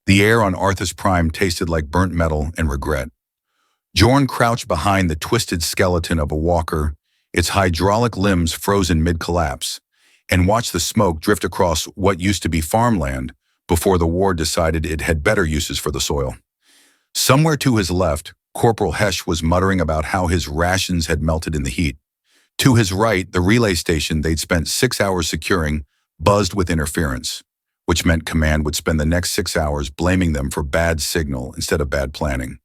The air on Arthis Prime tasted like burnt metal and regret. Joren crouched behind the twisted skeleton of a walker, its hydraulic limbs frozen mid-collapse, and watched the smoke drift across what used to be farmland before the war decided it had better uses for the soil. Somewhere to his left, Corporal Hesh was muttering about how his rations had melted in the heat. To his right, the relay station they'd spent 6 hours securing buzzed with interference, which meant command would spend the next 6 hours blaming them for bad signal instead of bad planning.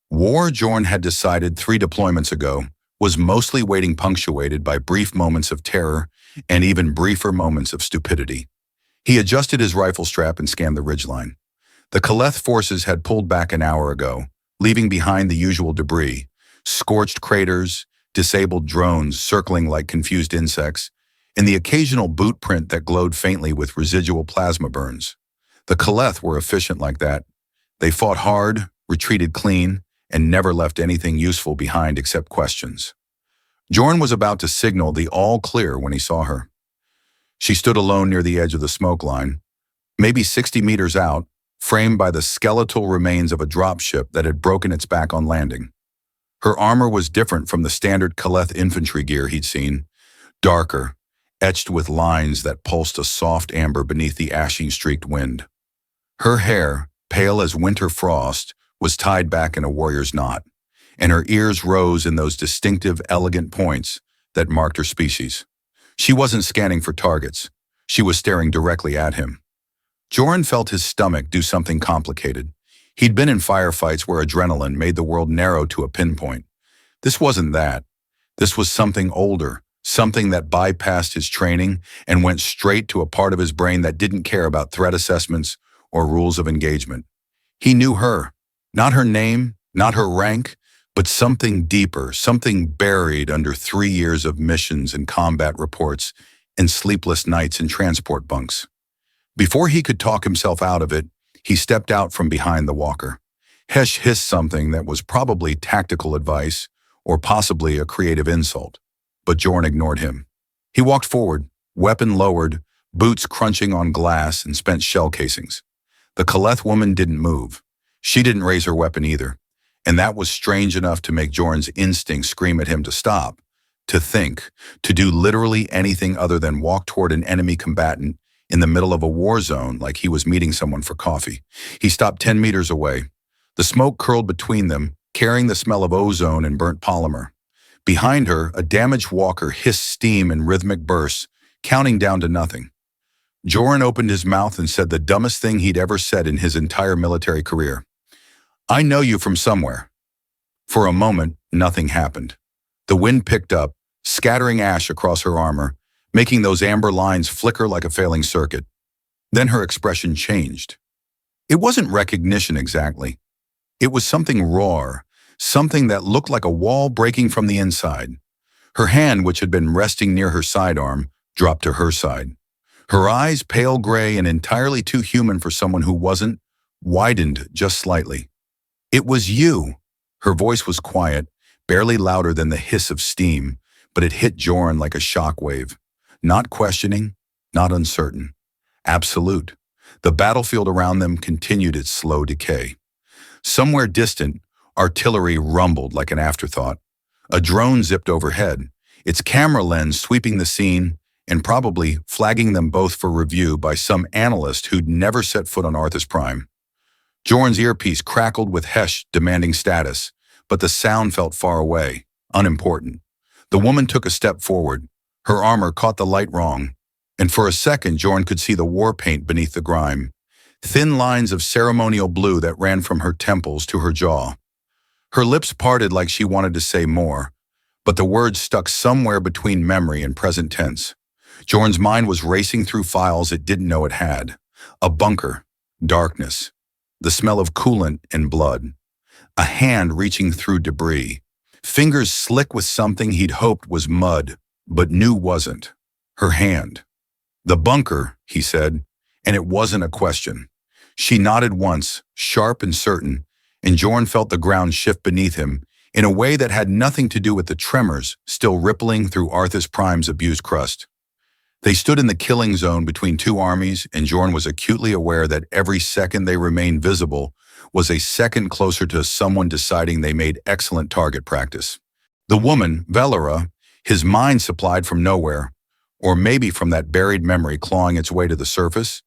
War, Joren had decided 3 deployments ago, was mostly waiting, punctuated by brief moments of terror and even briefer moments of stupidity. He adjusted his rifle strap and scanned the ridgeline. The Kaleth forces had pulled back an hour ago, leaving behind the usual debris, scorched craters, disabled drones circling like confused insects, and the occasional boot print that glowed faintly with residual plasma burns. The Kaleth were efficient like that. They fought hard, retreated clean, and never left anything useful behind except questions. Joren was about to signal the all clear when he saw her. She stood alone near the edge of the smoke line, maybe 60 meters out, framed by the skeletal remains of a dropship that had broken its back on landing. Her armor was different from the standard Kaleth infantry gear he'd seen, darker, etched with lines that pulsed a soft amber beneath the ashy-streaked wind. Her hair, pale as winter frost, was tied back in a warrior's knot, and her ears rose in those distinctive, elegant points that marked her species. She wasn't scanning for targets. She was staring directly at him. Joren felt his stomach do something complicated. He'd been in firefights where adrenaline made the world narrow to a pinpoint. This wasn't that. This was something older, something that bypassed his training and went straight to a part of his brain that didn't care about threat assessments or rules of engagement. He knew her, not her name, not her rank, but something deeper, something buried under 3 years of missions and combat reports and sleepless nights in transport bunks. Before he could talk himself out of it, he stepped out from behind the walker. Hesh hissed something that was probably tactical advice or possibly a creative insult, but Joren ignored him. He walked forward, weapon lowered, boots crunching on glass and spent shell casings. The Kaleth woman didn't move. She didn't raise her weapon either, and that was strange enough to make Joren's instinct scream at him to stop, to think, to do literally anything other than walk toward an enemy combatant in the middle of a war zone like he was meeting someone for coffee. He stopped 10 meters away. The smoke curled between them, carrying the smell of ozone and burnt polymer. Behind her, a damaged walker hissed steam in rhythmic bursts, counting down to nothing. Joren opened his mouth and said the dumbest thing he'd ever said in his entire military career. "I know you from somewhere." For a moment, nothing happened. The wind picked up, scattering ash across her armor, making those amber lines flicker like a failing circuit. Then her expression changed. It wasn't recognition exactly. It was something raw, something that looked like a wall breaking from the inside. Her hand, which had been resting near her sidearm, dropped to her side. Her eyes, pale gray and entirely too human for someone who wasn't, widened just slightly. "It was you." Her voice was quiet, barely louder than the hiss of steam, but it hit Joren like a shock wave. Not questioning, not uncertain. Absolute. The battlefield around them continued its slow decay. Somewhere distant, artillery rumbled like an afterthought. A drone zipped overhead, its camera lens sweeping the scene and probably flagging them both for review by some analyst who'd never set foot on Arthis Prime. Joren's earpiece crackled with Hesh demanding status, but the sound felt far away, unimportant. The woman took a step forward. Her armor caught the light wrong, and for a second Joren could see the war paint beneath the grime, thin lines of ceremonial blue that ran from her temples to her jaw. Her lips parted like she wanted to say more, but the words stuck somewhere between memory and present tense. Joren's mind was racing through files it didn't know it had. A bunker, darkness, the smell of coolant and blood, a hand reaching through debris, fingers slick with something he'd hoped was mud, but knew wasn't. Her hand. "The bunker," he said, and it wasn't a question. She nodded once, sharp and certain, and Joren felt the ground shift beneath him in a way that had nothing to do with the tremors still rippling through Arthis Prime's abused crust. They stood in the killing zone between two armies, and Joren was acutely aware that every second they remained visible was a second closer to someone deciding they made excellent target practice. The woman, Velira, his mind supplied from nowhere, or maybe from that buried memory clawing its way to the surface,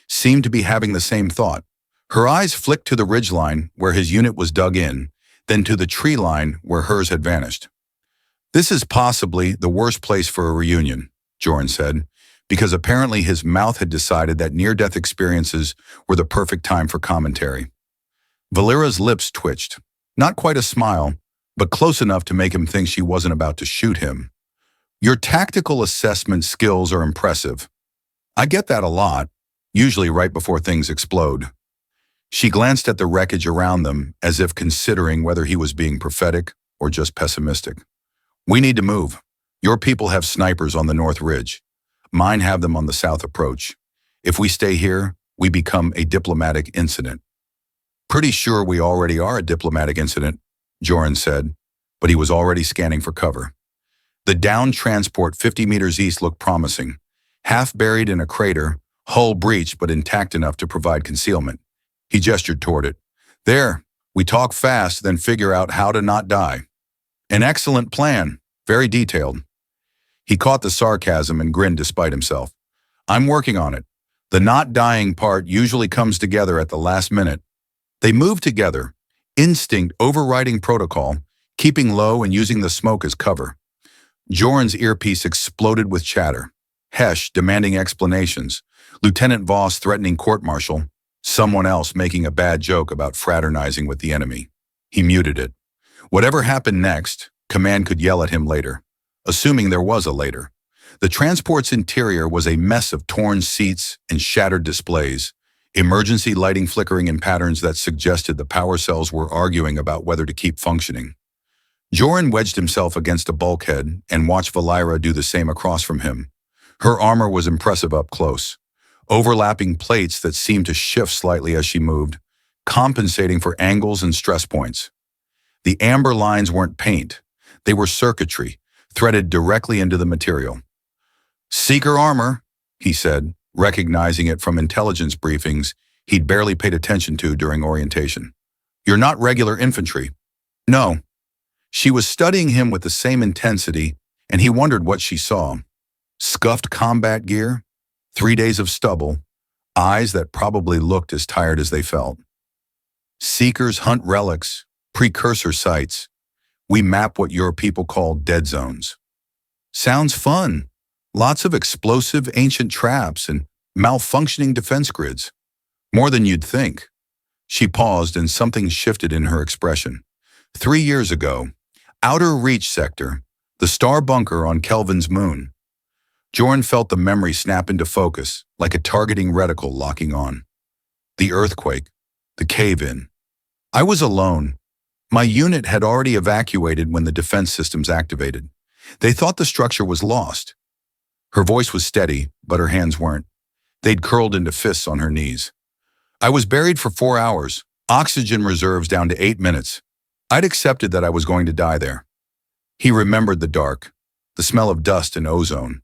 seemed to be having the same thought. Her eyes flicked to the ridgeline where his unit was dug in, then to the tree line where hers had vanished. This is possibly the worst place for a reunion, Joren said, because apparently his mouth had decided that near-death experiences were the perfect time for commentary. Velira's lips twitched. Not quite a smile, but close enough to make him think she wasn't about to shoot him. Your tactical assessment skills are impressive. I get that a lot, usually right before things explode. She glanced at the wreckage around them as if considering whether he was being prophetic or just pessimistic. We need to move. Your people have snipers on the North Ridge. Mine have them on the South Approach. If we stay here, we become a diplomatic incident. Pretty sure we already are a diplomatic incident, Joren said, but he was already scanning for cover. The downed transport 50 meters east looked promising, half buried in a crater, hull breached but intact enough to provide concealment. He gestured toward it. There, we talk fast, then figure out how to not die. An excellent plan, very detailed. He caught the sarcasm and grinned despite himself. I'm working on it. The not dying part usually comes together at the last minute. They moved together, instinct overriding protocol, keeping low and using the smoke as cover. Joren's earpiece exploded with chatter. Hesh demanding explanations, Lieutenant Voss threatening court-martial, someone else making a bad joke about fraternizing with the enemy. He muted it. Whatever happened next, command could yell at him later, assuming there was a later. The transport's interior was a mess of torn seats and shattered displays, emergency lighting flickering in patterns that suggested the power cells were arguing about whether to keep functioning. Joren wedged himself against a bulkhead and watched Velira do the same across from him. Her armor was impressive up close, overlapping plates that seemed to shift slightly as she moved, compensating for angles and stress points. The amber lines weren't paint. They were circuitry, threaded directly into the material. Seeker armor, he said, recognizing it from intelligence briefings he'd barely paid attention to during orientation. You're not regular infantry. No. She was studying him with the same intensity, and he wondered what she saw. Scuffed combat gear, 3 days of stubble, eyes that probably looked as tired as they felt. Seekers hunt relics, precursor sites. We map what your people call dead zones. Sounds fun. Lots of explosive ancient traps and malfunctioning defense grids. More than you'd think. She paused and something shifted in her expression. 3 years ago, Outer Reach Sector, the star bunker on Kelvin's moon. Joren felt the memory snap into focus, like a targeting reticle locking on. The earthquake, the cave-in. I was alone. My unit had already evacuated when the defense systems activated. They thought the structure was lost. Her voice was steady, but her hands weren't. They'd curled into fists on her knees. I was buried for 4 hours, oxygen reserves down to 8 minutes. I'd accepted that I was going to die there. He remembered the dark, the smell of dust and ozone,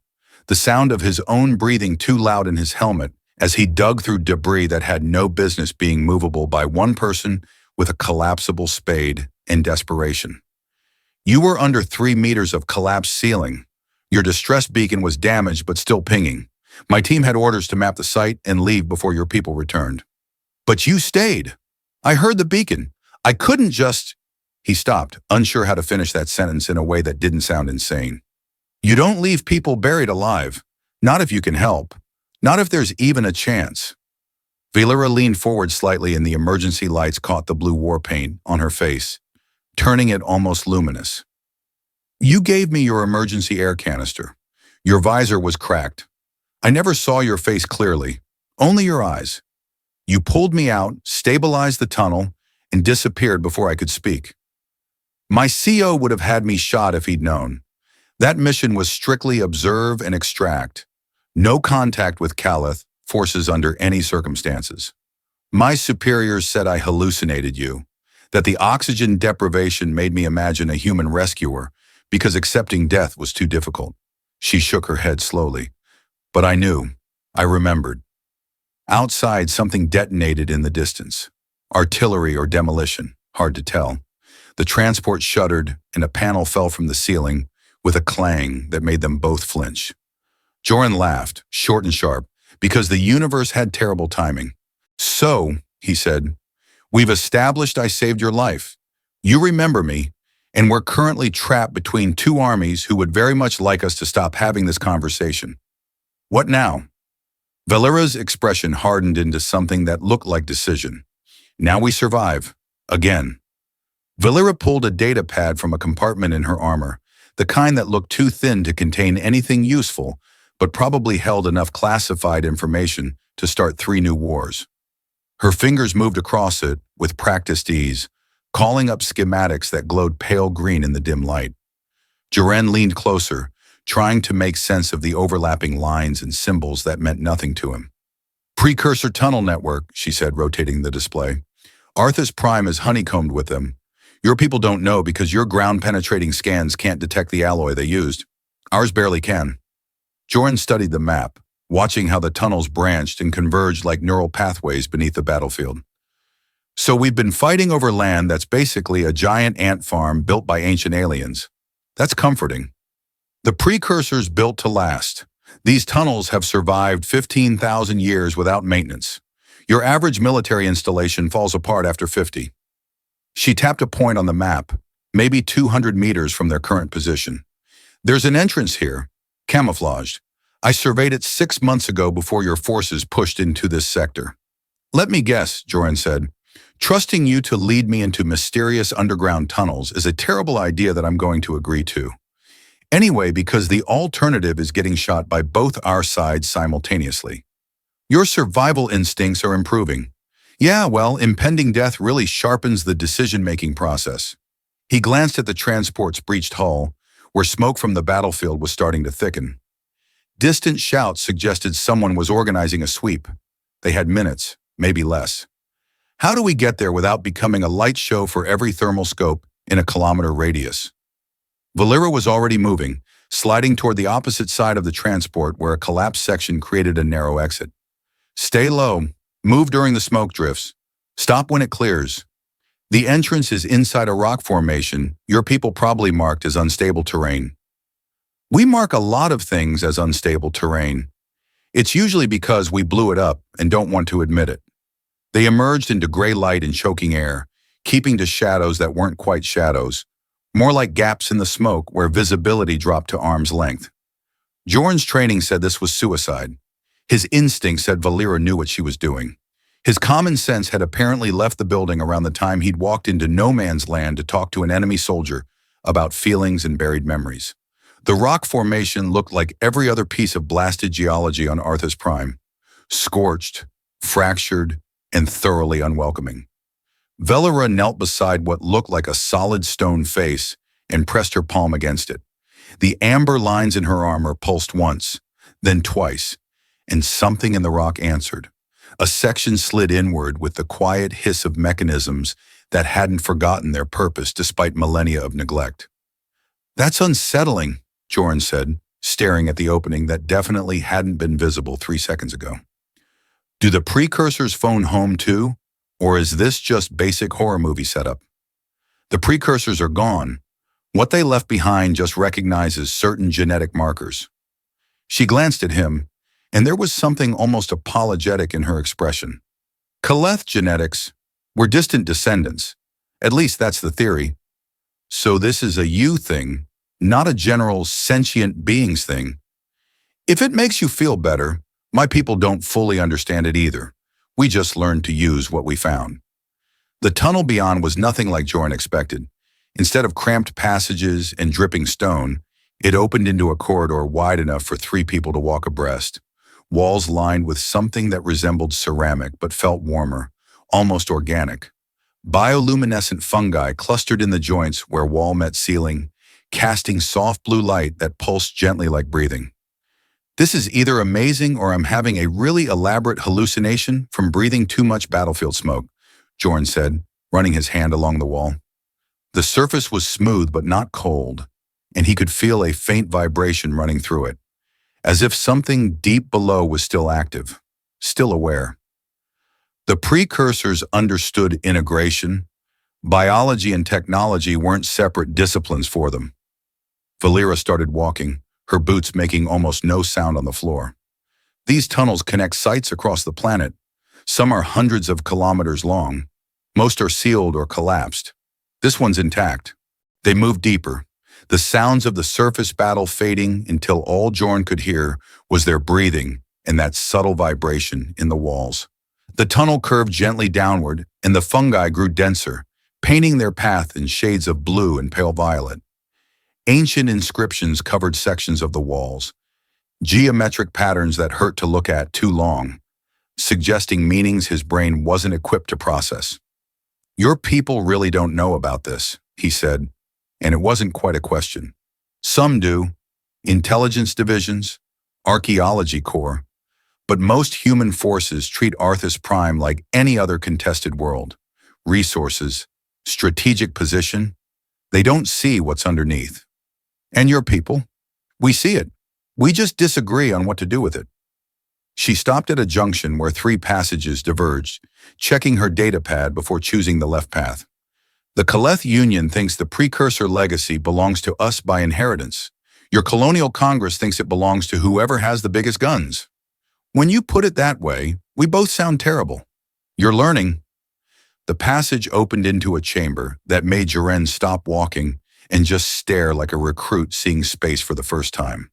the sound of his own breathing too loud in his helmet as he dug through debris that had no business being movable by one person with a collapsible spade in desperation. You were under 3 meters of collapsed ceiling. Your distress beacon was damaged but still pinging. My team had orders to map the site and leave before your people returned. But you stayed. I heard the beacon. I couldn't just... He stopped, unsure how to finish that sentence in a way that didn't sound insane. You don't leave people buried alive. Not if you can help. Not if there's even a chance. Velira leaned forward slightly and the emergency lights caught the blue war paint on her face, turning it almost luminous. You gave me your emergency air canister. Your visor was cracked. I never saw your face clearly, only your eyes. You pulled me out, stabilized the tunnel, and disappeared before I could speak. My CO would have had me shot if he'd known. That mission was strictly observe and extract. No contact with Kaleth forces under any circumstances. My superiors said I hallucinated you, that the oxygen deprivation made me imagine a human rescuer because accepting death was too difficult. She shook her head slowly. But I knew. I remembered. Outside, something detonated in the distance. Artillery or demolition, hard to tell. The transport shuddered, and a panel fell from the ceiling with a clang that made them both flinch. Joren laughed, short and sharp, because the universe had terrible timing. "So," he said, "we've established I saved your life. You remember me, and we're currently trapped between two armies who would very much like us to stop having this conversation. What now?" Velira's expression hardened into something that looked like decision. "Now we survive. Again." Velira pulled a data pad from a compartment in her armor, the kind that looked too thin to contain anything useful, but probably held enough classified information to start 3 new wars. Her fingers moved across it with practiced ease, calling up schematics that glowed pale green in the dim light. Joren leaned closer, trying to make sense of the overlapping lines and symbols that meant nothing to him. "Precursor tunnel network," she said, rotating the display. "Arthis Prime is honeycombed with them. Your people don't know because your ground-penetrating scans can't detect the alloy they used. Ours barely can." Joren studied the map, watching how the tunnels branched and converged like neural pathways beneath the battlefield. "So we've been fighting over land that's basically a giant ant farm built by ancient aliens. That's comforting. The Precursors built to last. These tunnels have survived 15,000 years without maintenance. Your average military installation falls apart after 50. She tapped a point on the map, maybe 200 meters from their current position. "There's an entrance here, camouflaged. I surveyed it 6 months ago before your forces pushed into this sector." "Let me guess," Joren said. "Trusting you to lead me into mysterious underground tunnels is a terrible idea that I'm going to agree to. Anyway, because the alternative is getting shot by both our sides simultaneously. Your survival instincts are improving. Yeah, well, impending death really sharpens the decision-making process." He glanced at the transport's breached hull, where smoke from the battlefield was starting to thicken. Distant shouts suggested someone was organizing a sweep. They had minutes, maybe less. How do we get there without becoming a light show for every thermal scope in a kilometer radius? Velira was already moving, sliding toward the opposite side of the transport where a collapsed section created a narrow exit. "Stay low. Move during the smoke drifts. Stop when it clears. The entrance is inside a rock formation your people probably marked as unstable terrain." "We mark a lot of things as unstable terrain. It's usually because we blew it up and don't want to admit it." They emerged into gray light and choking air, keeping to shadows that weren't quite shadows, more like gaps in the smoke where visibility dropped to arm's length. Joren's training said this was suicide. His instinct said Velira knew what she was doing. His common sense had apparently left the building around the time he'd walked into no man's land to talk to an enemy soldier about feelings and buried memories. The rock formation looked like every other piece of blasted geology on Arthis Prime. Scorched, fractured, and thoroughly unwelcoming. Velira knelt beside what looked like a solid stone face and pressed her palm against it. The amber lines in her armor pulsed once, then twice, and something in the rock answered. A section slid inward with the quiet hiss of mechanisms that hadn't forgotten their purpose despite millennia of neglect. "That's unsettling," Joren said, staring at the opening that definitely hadn't been visible 3 seconds ago. "Do the Precursors phone home too? Or is this just basic horror movie setup?" "The Precursors are gone. What they left behind just recognizes certain genetic markers." She glanced at him, and there was something almost apologetic in her expression. "Kaleth genetics were distant descendants. At least that's the theory. So this is a you thing, not a general sentient beings thing. If it makes you feel better, my people don't fully understand it either. We just learned to use what we found." The tunnel beyond was nothing like Joren expected. Instead of cramped passages and dripping stone, it opened into a corridor wide enough for 3 people to walk abreast. Walls lined with something that resembled ceramic but felt warmer, almost organic. Bioluminescent fungi clustered in the joints where wall met ceiling, casting soft blue light that pulsed gently like breathing. "This is either amazing or I'm having a really elaborate hallucination from breathing too much battlefield smoke," Joren said, running his hand along the wall. The surface was smooth but not cold, and he could feel a faint vibration running through it. as if something deep below was still active, still aware. The precursors understood integration. Biology and technology weren't separate disciplines for them. Velira started walking, her boots making almost no sound on the floor. These tunnels connect sites across the planet. Some are hundreds of kilometers long. Most are sealed or collapsed. This one's intact. They moved deeper, the sounds of the surface battle fading until all Joren could hear was their breathing and that subtle vibration in the walls. The tunnel curved gently downward, and the fungi grew denser, painting their path in shades of blue and pale violet. Ancient inscriptions covered sections of the walls, geometric patterns that hurt to look at too long, suggesting meanings his brain wasn't equipped to process. "Your people really don't know about this," he said, and it wasn't quite a question. "Some do, intelligence divisions, archaeology corps, but most human forces treat Arthis Prime like any other contested world. Resources, strategic position, they don't see what's underneath. And your people? We see it. We just disagree on what to do with it." She stopped at a junction where 3 passages diverged, checking her data pad before choosing the left path. "The Kaleth Union thinks the Precursor legacy belongs to us by inheritance. Your colonial Congress thinks it belongs to whoever has the biggest guns. When you put it that way, we both sound terrible. You're learning." The passage opened into a chamber that made Joren stop walking and just stare like a recruit seeing space for the first time.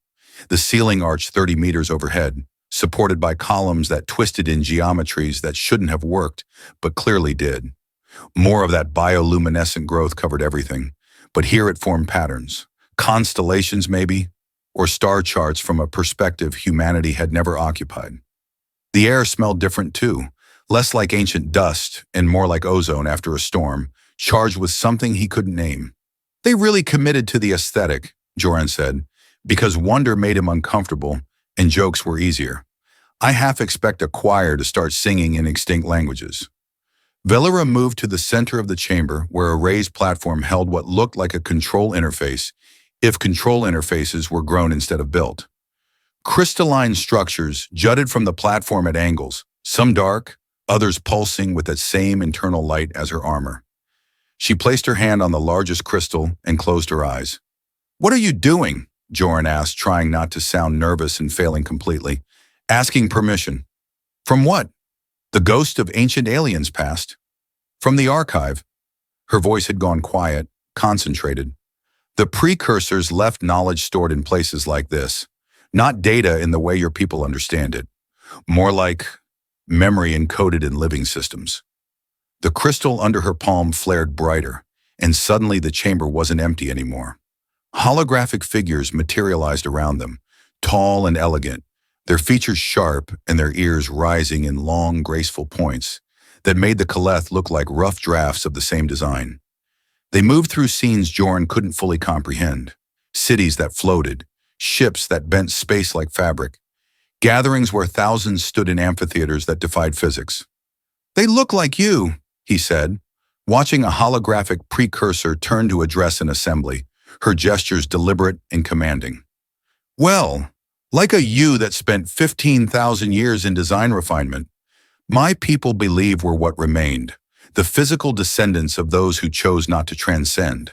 The ceiling arched 30 meters overhead, supported by columns that twisted in geometries that shouldn't have worked, but clearly did. More of that bioluminescent growth covered everything, but here it formed patterns. Constellations, maybe, or star charts from a perspective humanity had never occupied. The air smelled different too, less like ancient dust and more like ozone after a storm, charged with something he couldn't name. "They really committed to the aesthetic," Joren said, because wonder made him uncomfortable and jokes were easier. "I half expect a choir to start singing in extinct languages." Velira moved to the center of the chamber where a raised platform held what looked like a control interface, if control interfaces were grown instead of built. Crystalline structures jutted from the platform at angles, some dark, others pulsing with that same internal light as her armor. She placed her hand on the largest crystal and closed her eyes. "What are you doing?" Joren asked, trying not to sound nervous and failing completely. "Asking permission." "From what?" "The ghost of ancient aliens past." "From the archive." Her voice had gone quiet, concentrated. "The precursors left knowledge stored in places like this. Not data in the way your people understand it. More like memory encoded in living systems." The crystal under her palm flared brighter, and suddenly the chamber wasn't empty anymore. Holographic figures materialized around them, tall and elegant, their features sharp and their ears rising in long, graceful points that made the Kaleth look like rough drafts of the same design. They moved through scenes Joren couldn't fully comprehend. Cities that floated, ships that bent space like fabric, gatherings where thousands stood in amphitheaters that defied physics. "They look like you," he said, watching a holographic precursor turn to address an assembly, her gestures deliberate and commanding. "Well, like a you that spent 15,000 years in design refinement, my people believe we're what remained, the physical descendants of those who chose not to transcend."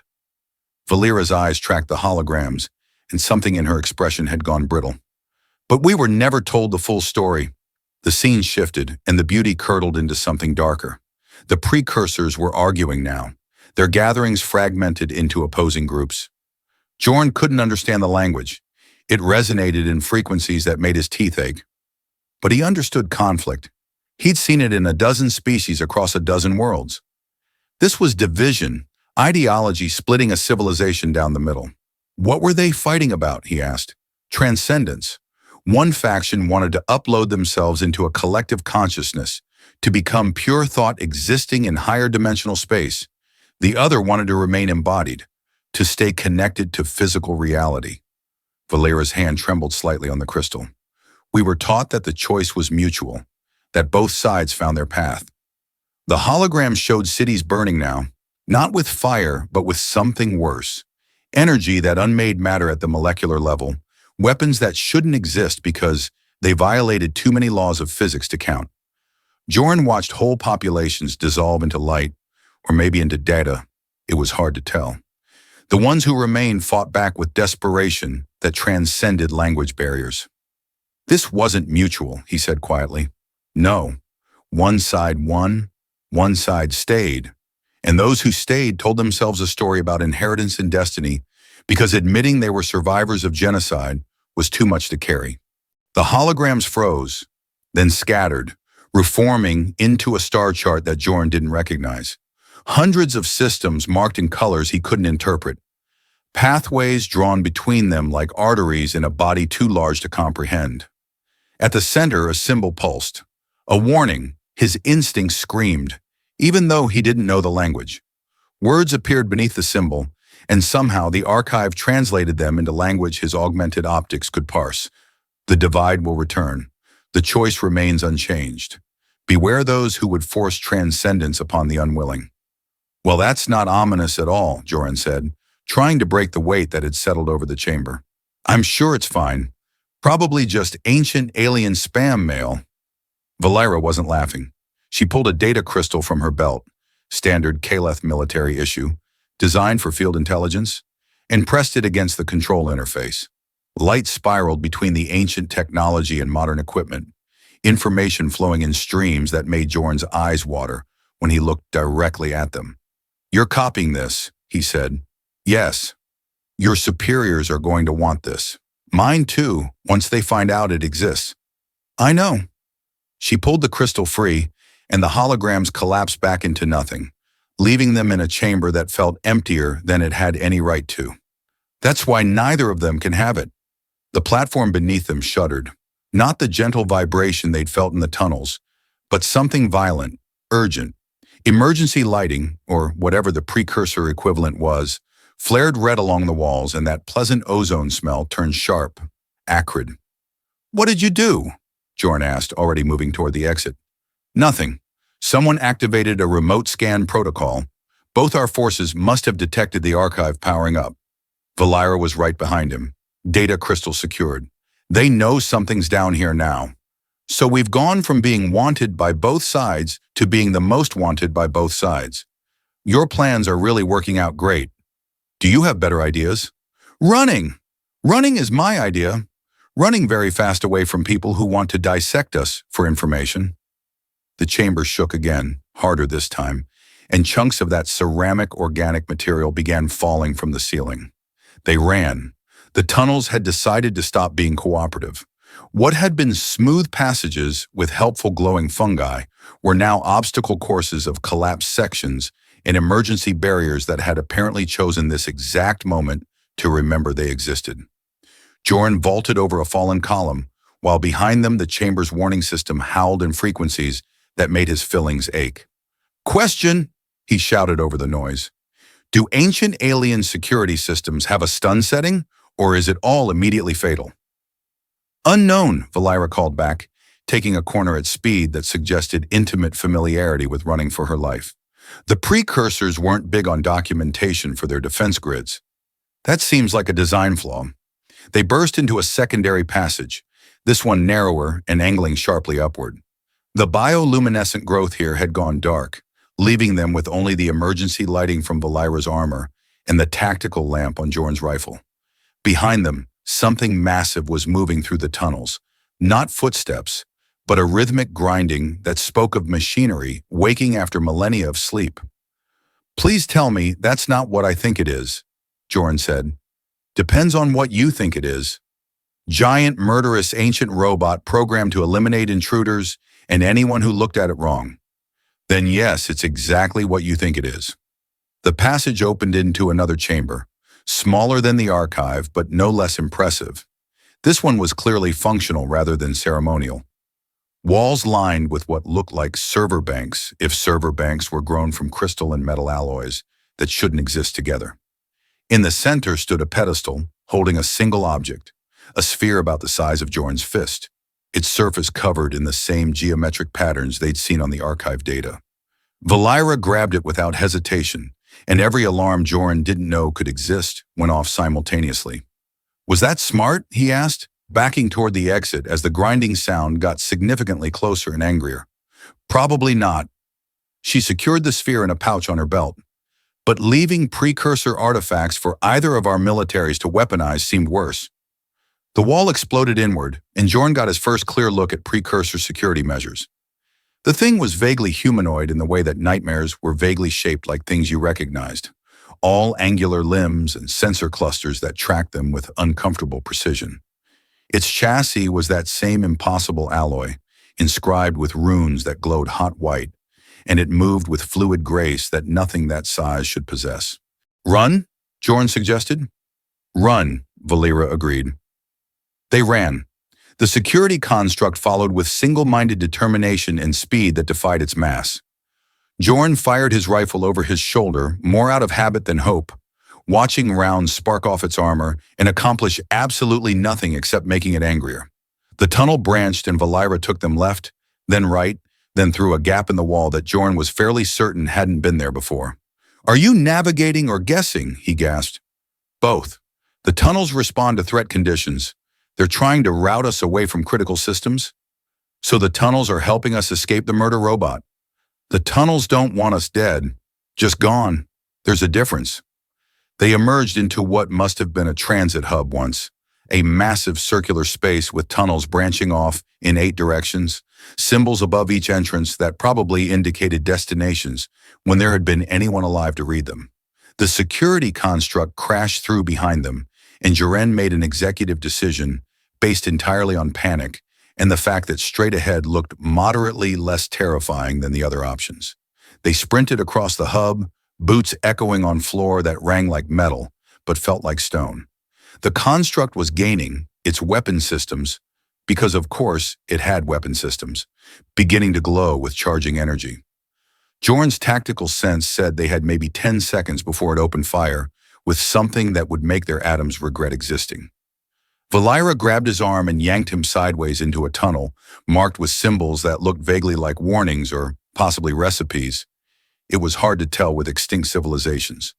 Velira's eyes tracked the holograms, and something in her expression had gone brittle. "But we were never told the full story." The scene shifted, and the beauty curdled into something darker. The precursors were arguing now, their gatherings fragmented into opposing groups. Joren couldn't understand the language. It resonated in frequencies that made his teeth ache. But he understood conflict. He'd seen it in a dozen species across a dozen worlds. This was division, ideology splitting a civilization down the middle. What were they fighting about, he asked. Transcendence. One faction wanted to upload themselves into a collective consciousness, to become pure thought existing in higher dimensional space. The other wanted to remain embodied, to stay connected to physical reality. Velira's hand trembled slightly on the crystal. We were taught that the choice was mutual, that both sides found their path. The hologram showed cities burning now, not with fire, but with something worse. Energy that unmade matter at the molecular level, Weapons that shouldn't exist because they violated too many laws of physics to count. Joren watched whole populations dissolve into light, or maybe into data. It was hard to tell. The ones who remained fought back with desperation that transcended language barriers. This wasn't mutual, he said quietly. No. One side won, one side stayed. And those who stayed told themselves a story about inheritance and destiny because admitting they were survivors of genocide was too much to carry. The holograms froze, then scattered, reforming into a star chart that Joren didn't recognize. Hundreds of systems marked in colors he couldn't interpret. Pathways drawn between them like arteries in a body too large to comprehend. At the center, a symbol pulsed. A warning, his instincts screamed, even though he didn't know the language. Words appeared beneath the symbol, and somehow the archive translated them into language his augmented optics could parse. The divide will return. The choice remains unchanged. Beware those who would force transcendence upon the unwilling. Well, that's not ominous at all, Joren said, trying to break the weight that had settled over the chamber. I'm sure it's fine. Probably just ancient alien spam mail. Velira wasn't laughing. She pulled a data crystal from her belt, standard Kaleth military issue, designed for field intelligence, and pressed it against the control interface. Light spiraled between the ancient technology and modern equipment, information flowing in streams that made Joren's eyes water when he looked directly at them. You're copying this, he said. Yes. Your superiors are going to want this. Mine too, once they find out it exists. I know. She pulled the crystal free, and the holograms collapsed back into nothing, leaving them in a chamber that felt emptier than it had any right to. That's why neither of them can have it. The platform beneath them shuddered. Not the gentle vibration they'd felt in the tunnels, but something violent, urgent. Emergency lighting, or whatever the precursor equivalent was, flared red along the walls, and that pleasant ozone smell turned sharp, acrid. What did you do? Joren asked, already moving toward the exit. Nothing. Someone activated a remote scan protocol. Both our forces must have detected the archive powering up. Velira was right behind him. Data crystal secured. They know something's down here now. So we've gone from being wanted by both sides to being the most wanted by both sides. Your plans are really working out great. Do you have better ideas? Running! Running is my idea. Running very fast away from people who want to dissect us for information. The chamber shook again, harder this time, and chunks of that ceramic organic material began falling from the ceiling. They ran. The tunnels had decided to stop being cooperative. What had been smooth passages with helpful glowing fungi were now obstacle courses of collapsed sections and emergency barriers that had apparently chosen this exact moment to remember they existed. Joren vaulted over a fallen column, while behind them the chamber's warning system howled in frequencies that made his fillings ache. Question, he shouted over the noise. Do ancient alien security systems have a stun setting, or is it all immediately fatal? Unknown, Velira called back, taking a corner at speed that suggested intimate familiarity with running for her life. The precursors weren't big on documentation for their defense grids. That seems like a design flaw. They burst into a secondary passage, this one narrower and angling sharply upward. The bioluminescent growth here had gone dark, leaving them with only the emergency lighting from Velira's armor and the tactical lamp on Joren's rifle. Behind them, something massive was moving through the tunnels, not footsteps, but a rhythmic grinding that spoke of machinery waking after millennia of sleep. Please tell me that's not what I think it is, Joren said. Depends on what you think it is. Giant, murderous, ancient robot programmed to eliminate intruders and anyone who looked at it wrong. Then yes, it's exactly what you think it is. The passage opened into another chamber, smaller than the archive, but no less impressive. This one was clearly functional rather than ceremonial. Walls lined with what looked like server banks, if server banks were grown from crystal and metal alloys that shouldn't exist together. In the center stood a pedestal holding a single object, a sphere about the size of Joren's fist, its surface covered in the same geometric patterns they'd seen on the archive data. Velira grabbed it without hesitation, and every alarm Joren didn't know could exist went off simultaneously. Was that smart? He asked, backing toward the exit as the grinding sound got significantly closer and angrier. Probably not. She secured the sphere in a pouch on her belt. But leaving precursor artifacts for either of our militaries to weaponize seemed worse. The wall exploded inward, and Joren got his first clear look at precursor security measures. The thing was vaguely humanoid in the way that nightmares were vaguely shaped like things you recognized. All angular limbs and sensor clusters that tracked them with uncomfortable precision. Its chassis was that same impossible alloy, inscribed with runes that glowed hot white, and it moved with fluid grace that nothing that size should possess. Run? Joren suggested. Run, Velira agreed. They ran. The security construct followed with single-minded determination and speed that defied its mass. Joren fired his rifle over his shoulder, more out of habit than hope, watching rounds spark off its armor and accomplish absolutely nothing except making it angrier. The tunnel branched and Velira took them left, then right, then through a gap in the wall that Joren was fairly certain hadn't been there before. "Are you navigating or guessing?" he gasped. "Both. The tunnels respond to threat conditions. They're trying to route us away from critical systems. So the tunnels are helping us escape the murder robot. The tunnels don't want us dead, just gone. There's a difference." They emerged into what must have been a transit hub once, a massive circular space with tunnels branching off in 8 directions, symbols above each entrance that probably indicated destinations when there had been anyone alive to read them. The security construct crashed through behind them, and Joren made an executive decision based entirely on panic and the fact that straight ahead looked moderately less terrifying than the other options. They sprinted across the hub, boots echoing on floor that rang like metal but felt like stone. The construct was gaining its weapon systems, because of course it had weapon systems, beginning to glow with charging energy. Joren's tactical sense said they had maybe 10 seconds before it opened fire with something that would make their atoms regret existing. Velira grabbed his arm and yanked him sideways into a tunnel, marked with symbols that looked vaguely like warnings or possibly recipes. It was hard to tell with extinct civilizations.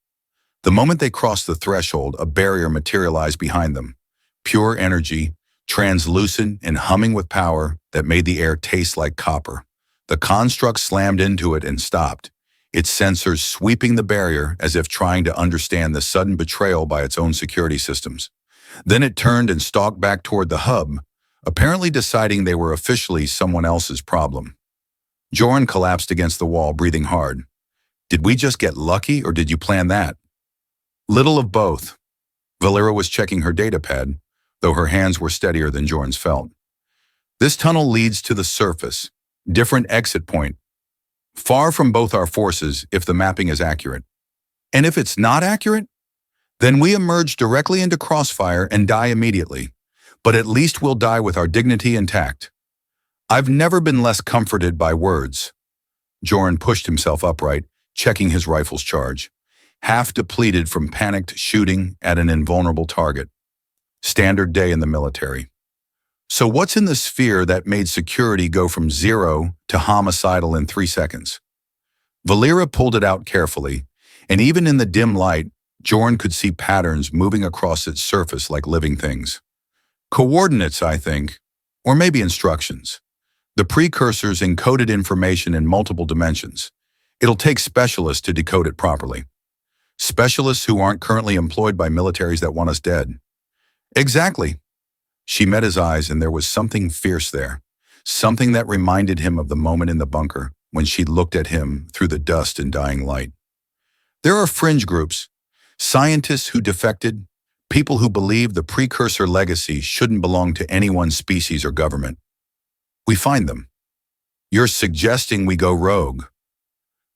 The moment they crossed the threshold, a barrier materialized behind them. Pure energy, translucent and humming with power that made the air taste like copper. The construct slammed into it and stopped, its sensors sweeping the barrier as if trying to understand the sudden betrayal by its own security systems. Then it turned and stalked back toward the hub, apparently deciding they were officially someone else's problem. Joren collapsed against the wall, breathing hard. "Did we just get lucky, or did you plan that?" "Little of both." Velira was checking her datapad, though her hands were steadier than Joren's felt. "This tunnel leads to the surface. Different exit point. Far from both our forces if the mapping is accurate. And if it's not accurate, then we emerge directly into crossfire and die immediately. But at least we'll die with our dignity intact." "I've never been less comforted by words." Joren pushed himself upright, checking his rifle's charge, half depleted from panicked shooting at an invulnerable target. Standard day in the military. "So what's in the sphere that made security go from 0 to homicidal in 3 seconds?" Velira pulled it out carefully, and even in the dim light, Joren could see patterns moving across its surface like living things. "Coordinates, I think, or maybe instructions. The precursors encoded information in multiple dimensions. It'll take specialists to decode it properly. Specialists who aren't currently employed by militaries that want us dead." "Exactly." She met his eyes, and there was something fierce there, something that reminded him of the moment in the bunker when she looked at him through the dust and dying light. "There are fringe groups, scientists who defected, people who believe the precursor legacy shouldn't belong to any one species or government. We find them." "You're suggesting we go rogue."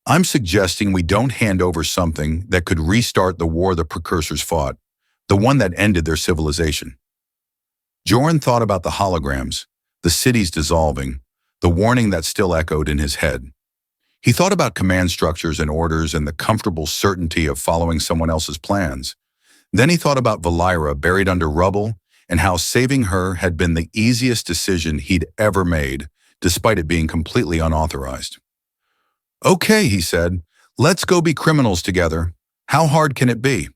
"I'm suggesting we don't hand over something that could restart the war the precursors fought, the one that ended their civilization." Joren thought about the holograms, the cities dissolving, the warning that still echoed in his head. He thought about command structures and orders and the comfortable certainty of following someone else's plans. Then he thought about Velira buried under rubble and how saving her had been the easiest decision he'd ever made, despite it being completely unauthorized. "Okay," he said, "let's go be criminals together. How hard can it be?"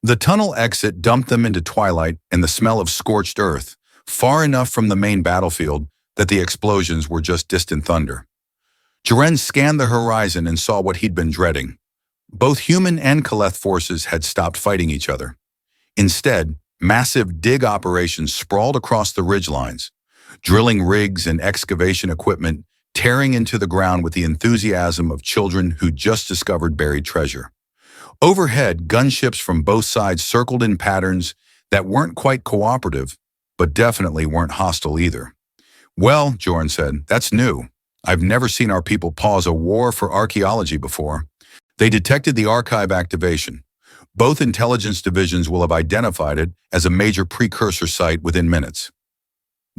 The tunnel exit dumped them into twilight and the smell of scorched earth, far enough from the main battlefield that the explosions were just distant thunder. Joren scanned the horizon and saw what he'd been dreading. Both human and Kaleth forces had stopped fighting each other. Instead, massive dig operations sprawled across the ridgelines, drilling rigs and excavation equipment tearing into the ground with the enthusiasm of children who just discovered buried treasure. Overhead, gunships from both sides circled in patterns that weren't quite cooperative, but definitely weren't hostile either. Well, Joren said, that's new. I've never seen our people pause a war for archaeology before. They detected the archive activation. Both intelligence divisions will have identified it as a major precursor site within minutes.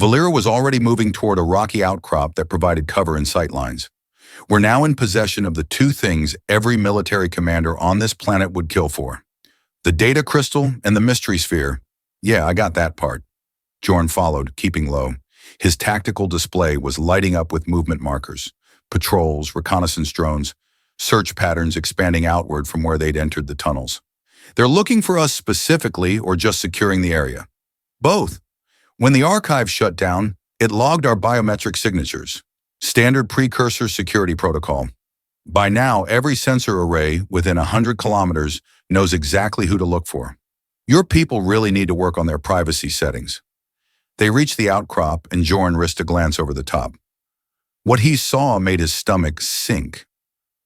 Velira was already moving toward a rocky outcrop that provided cover and sightlines. We're now in possession of the two things every military commander on this planet would kill for. The data crystal and the mystery sphere. Yeah, I got that part. Joren followed, keeping low. His tactical display was lighting up with movement markers, patrols, reconnaissance drones, search patterns expanding outward from where they'd entered the tunnels. They're looking for us specifically or just securing the area? Both. When the archive shut down, it logged our biometric signatures. Standard precursor security protocol. By now, every sensor array within 100 kilometers knows exactly who to look for. Your people really need to work on their privacy settings. They reached the outcrop and Joren risked a glance over the top. What he saw made his stomach sink.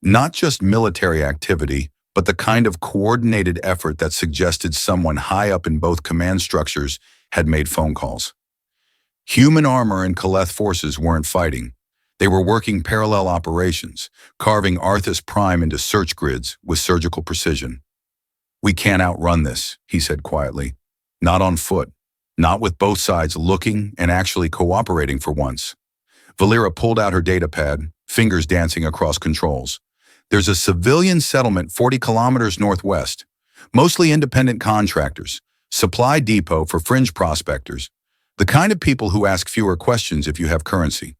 Not just military activity, but the kind of coordinated effort that suggested someone high up in both command structures had made phone calls. Human armor and Kaleth forces weren't fighting. They were working parallel operations, carving Arthis Prime into search grids with surgical precision. We can't outrun this, he said quietly. Not on foot. Not with both sides looking and actually cooperating for once. Velira pulled out her datapad, fingers dancing across controls. There's a civilian settlement 40 kilometers northwest, mostly independent contractors, supply depot for fringe prospectors, the kind of people who ask fewer questions if you have currency.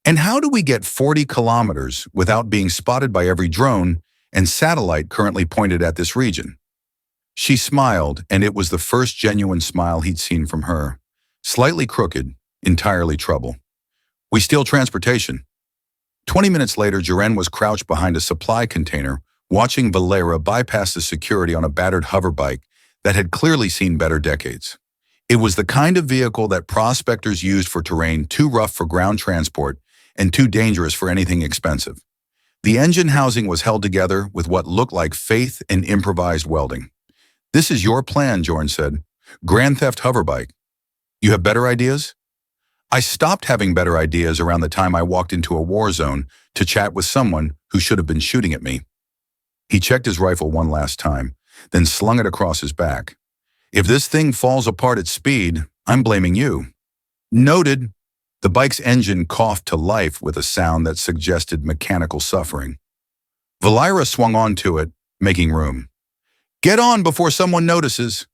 And how do we get 40 kilometers without being spotted by every drone and satellite currently pointed at this region? She smiled, and it was the first genuine smile he'd seen from her. Slightly crooked, entirely trouble. We steal transportation. 20 minutes later, Joren was crouched behind a supply container, watching Velira bypass the security on a battered hoverbike that had clearly seen better decades. It was the kind of vehicle that prospectors used for terrain too rough for ground transport and too dangerous for anything expensive. The engine housing was held together with what looked like faith and improvised welding. This is your plan, Joren said. Grand theft hoverbike. You have better ideas? I stopped having better ideas around the time I walked into a war zone to chat with someone who should have been shooting at me. He checked his rifle one last time, then slung it across his back. If this thing falls apart at speed, I'm blaming you. Noted. The bike's engine coughed to life with a sound that suggested mechanical suffering. Velira swung onto it, making room. Get on before someone notices.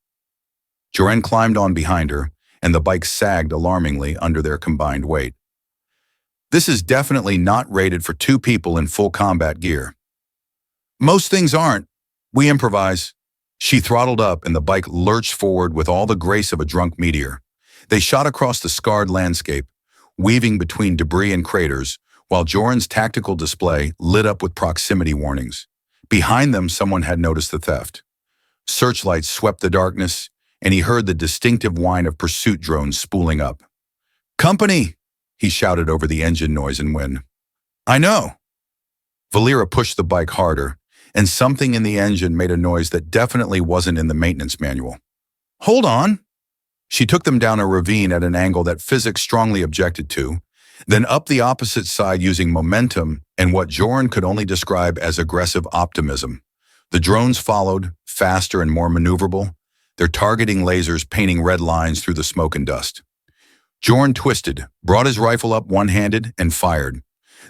Joren climbed on behind her, and the bike sagged alarmingly under their combined weight. This is definitely not rated for two people in full combat gear. Most things aren't. We improvise. She throttled up and the bike lurched forward with all the grace of a drunk meteor. They shot across the scarred landscape, weaving between debris and craters, while Joren's tactical display lit up with proximity warnings. Behind them, someone had noticed the theft. Searchlights swept the darkness, and he heard the distinctive whine of pursuit drones spooling up. Company! He shouted over the engine noise and wind. I know. Velira pushed the bike harder, and something in the engine made a noise that definitely wasn't in the maintenance manual. Hold on. She took them down a ravine at an angle that physics strongly objected to, then up the opposite side using momentum and what Joren could only describe as aggressive optimism. The drones followed, faster and more maneuverable, their targeting lasers painting red lines through the smoke and dust. Joren twisted, brought his rifle up one-handed, and fired.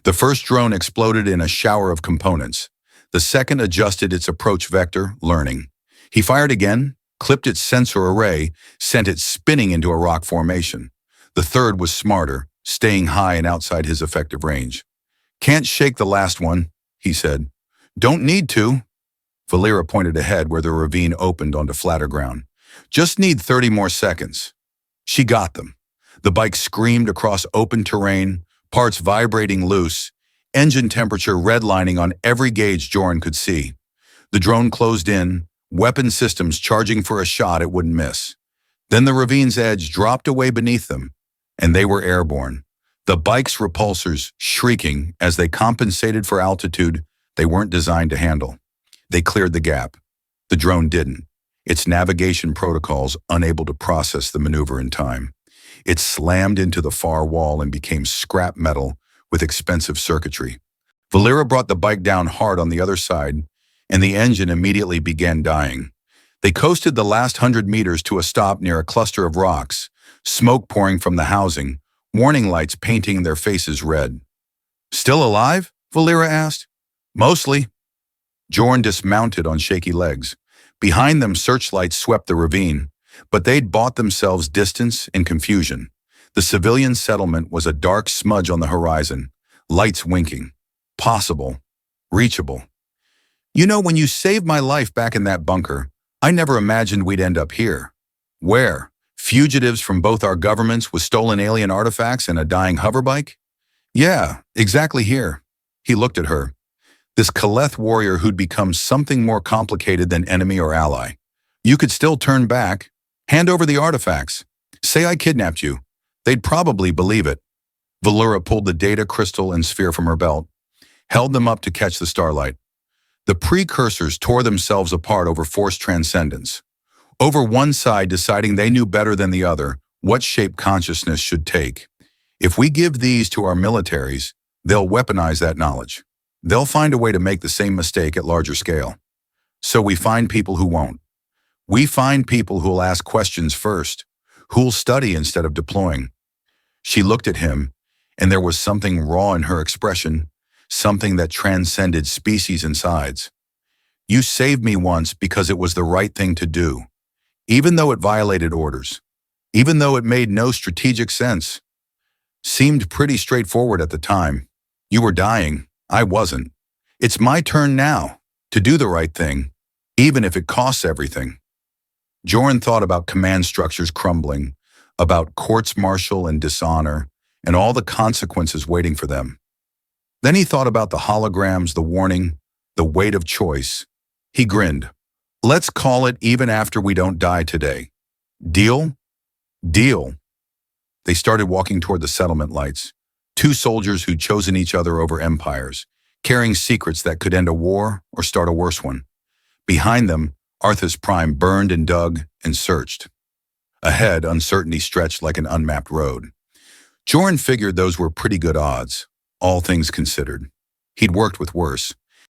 The first drone exploded in a shower of components. The second adjusted its approach vector, learning. He fired again, clipped its sensor array, sent it spinning into a rock formation. The third was smarter, staying high and outside his effective range. Can't shake the last one, he said. Don't need to. Velira pointed ahead where the ravine opened onto flatter ground. Just need 30 more seconds. She got them. The bike screamed across open terrain, parts vibrating loose, engine temperature redlining on every gauge Joren could see. The drone closed in, weapon systems charging for a shot it wouldn't miss. Then the ravine's edge dropped away beneath them, and they were airborne. The bike's repulsors shrieking as they compensated for altitude they weren't designed to handle. They cleared the gap. The drone didn't, its navigation protocols unable to process the maneuver in time. It slammed into the far wall and became scrap metal with expensive circuitry. Velira brought the bike down hard on the other side, and the engine immediately began dying. They coasted the last 100 meters to a stop near a cluster of rocks, smoke pouring from the housing, warning lights painting their faces red. "Still alive?" Velira asked. "Mostly." Joren dismounted on shaky legs. Behind them, searchlights swept the ravine, but they'd bought themselves distance and confusion. The civilian settlement was a dark smudge on the horizon, lights winking. Possible. Reachable. "You know, when you saved my life back in that bunker, I never imagined we'd end up here." "Where? Fugitives from both our governments with stolen alien artifacts and a dying hoverbike?" "Yeah, exactly here." He looked at her. This Kaleth warrior who'd become something more complicated than enemy or ally. "You could still turn back. Hand over the artifacts. Say I kidnapped you. They'd probably believe it." Velira pulled the data crystal and sphere from her belt, held them up to catch the starlight. The precursors tore themselves apart over forced transcendence. Over one side deciding they knew better than the other what shape consciousness should take. If we give these to our militaries, they'll weaponize that knowledge. They'll find a way to make the same mistake at larger scale. So we find people who won't. We find people who'll ask questions first, who'll study instead of deploying. She looked at him, and there was something raw in her expression, something that transcended species and sides. "You saved me once because it was the right thing to do, even though it violated orders, even though it made no strategic sense. Seemed pretty straightforward at the time. You were dying. I wasn't. It's my turn now to do the right thing, even if it costs everything." Joren thought about command structures crumbling, about courts-martial and dishonor, and all the consequences waiting for them. Then he thought about the holograms, the warning, the weight of choice. He grinned. "Let's call it even after we don't die today. Deal?" "Deal." They started walking toward the settlement lights, two soldiers who'd chosen each other over empires, carrying secrets that could end a war or start a worse one. Behind them, Arthis Prime burned and dug and searched. Ahead, uncertainty stretched like an unmapped road. Joren figured those were pretty good odds, all things considered. He'd worked with worse.